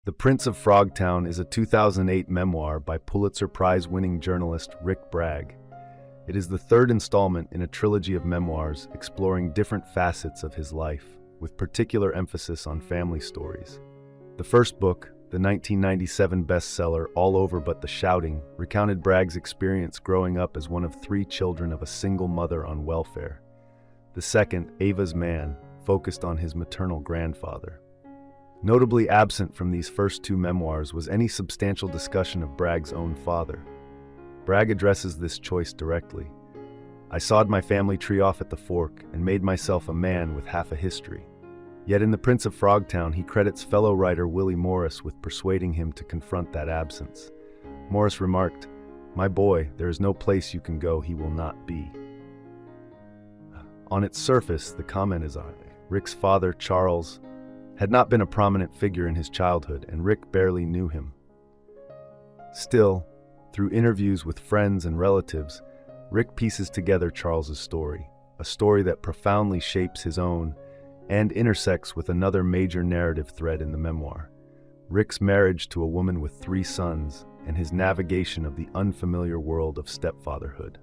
The Prince of Frogtown is a 2008 memoir by Pulitzer Prize-winning journalist Rick Bragg. It is the third installment in a trilogy of memoirs exploring different facets of his life, with particular emphasis on family stories. The first book, the 1997 bestseller All Over But the Shouting, recounted Bragg's experience growing up as one of 3 children of a single mother on welfare. The second, Ava's Man, focused on his maternal grandfather. Notably absent from these first 2 memoirs was any substantial discussion of Bragg's own father. Bragg addresses this choice directly. "I sawed my family tree off at the fork and made myself a man with half a history." Yet in The Prince of Frogtown, he credits fellow writer Willie Morris with persuading him to confront that absence. Morris remarked, "My boy, there is no place you can go he will not be." On its surface, the comment is on Rick's father, Charles, had not been a prominent figure in his childhood, and Rick barely knew him. Still, through interviews with friends and relatives, Rick pieces together Charles's story, a story that profoundly shapes his own and intersects with another major narrative thread in the memoir: Rick's marriage to a woman with 3 sons and his navigation of the unfamiliar world of stepfatherhood.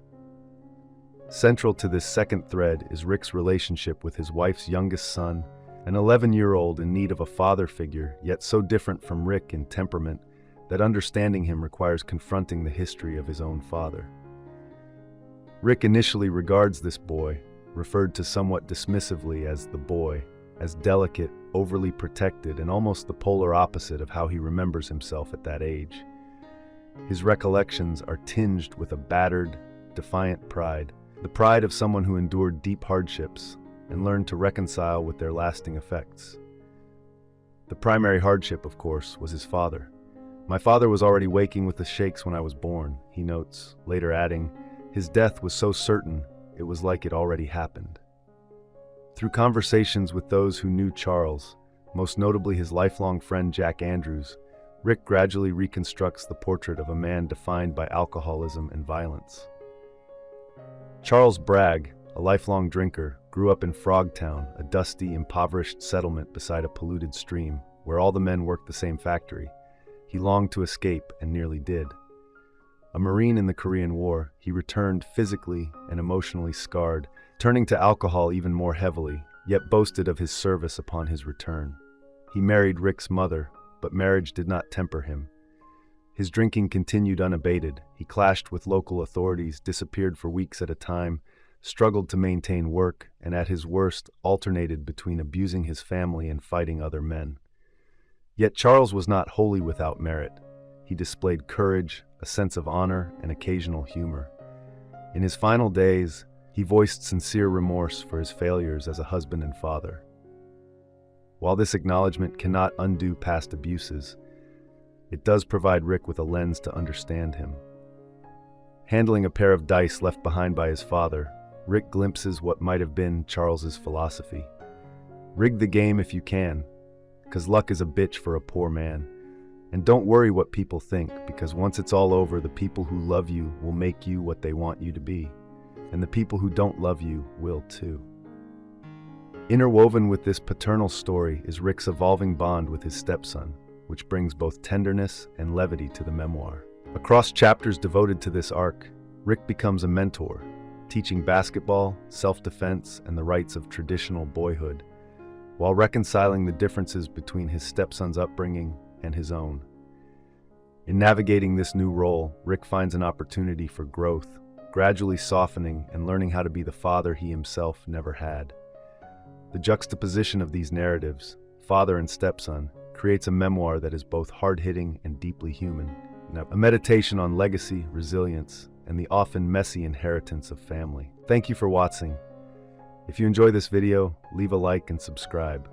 Central to this second thread is Rick's relationship with his wife's youngest son, an 11-year-old in need of a father figure, yet so different from Rick in temperament that understanding him requires confronting the history of his own father. Rick initially regards this boy, referred to somewhat dismissively as the boy, as delicate, overly protected, and almost the polar opposite of how he remembers himself at that age. His recollections are tinged with a battered, defiant pride, the pride of someone who endured deep hardships and learned to reconcile with their lasting effects. The primary hardship, of course, was his father. "My father was already waking with the shakes when I was born," he notes, later adding, "His death was so certain, it was like it already happened." Through conversations with those who knew Charles, most notably his lifelong friend Jack Andrews, Rick gradually reconstructs the portrait of a man defined by alcoholism and violence. Charles Bragg, a lifelong drinker, grew up in Frogtown, a dusty, impoverished settlement beside a polluted stream, where all the men worked the same factory. He longed to escape and nearly did. A Marine in the Korean War, he returned physically and emotionally scarred, turning to alcohol even more heavily, yet boasted of his service upon his return. He married Rick's mother, but marriage did not temper him. His drinking continued unabated. He clashed with local authorities, disappeared for weeks at a time, struggled to maintain work, and at his worst alternated between abusing his family and fighting other men. Yet Charles was not wholly without merit. He displayed courage, a sense of honor, and occasional humor. In his final days, he voiced sincere remorse for his failures as a husband and father. While this acknowledgement cannot undo past abuses, it does provide Rick with a lens to understand him. Handling a pair of dice left behind by his father, Rick glimpses what might have been Charles's philosophy. Rig the game if you can, 'cause luck is a bitch for a poor man. And don't worry what people think, because once it's all over, the people who love you will make you what they want you to be. And the people who don't love you will too. Interwoven with this paternal story is Rick's evolving bond with his stepson, which brings both tenderness and levity to the memoir. Across chapters devoted to this arc, Rick becomes a mentor, teaching basketball, self-defense, and the rights of traditional boyhood, while reconciling the differences between his stepson's upbringing and his own. In navigating this new role, Rick finds an opportunity for growth, gradually softening and learning how to be the father he himself never had. The juxtaposition of these narratives, father and stepson, creates a memoir that is both hard-hitting and deeply human, a meditation on legacy, resilience, and the often messy inheritance of family. Thank you for watching. If you enjoy this video, leave a like and subscribe.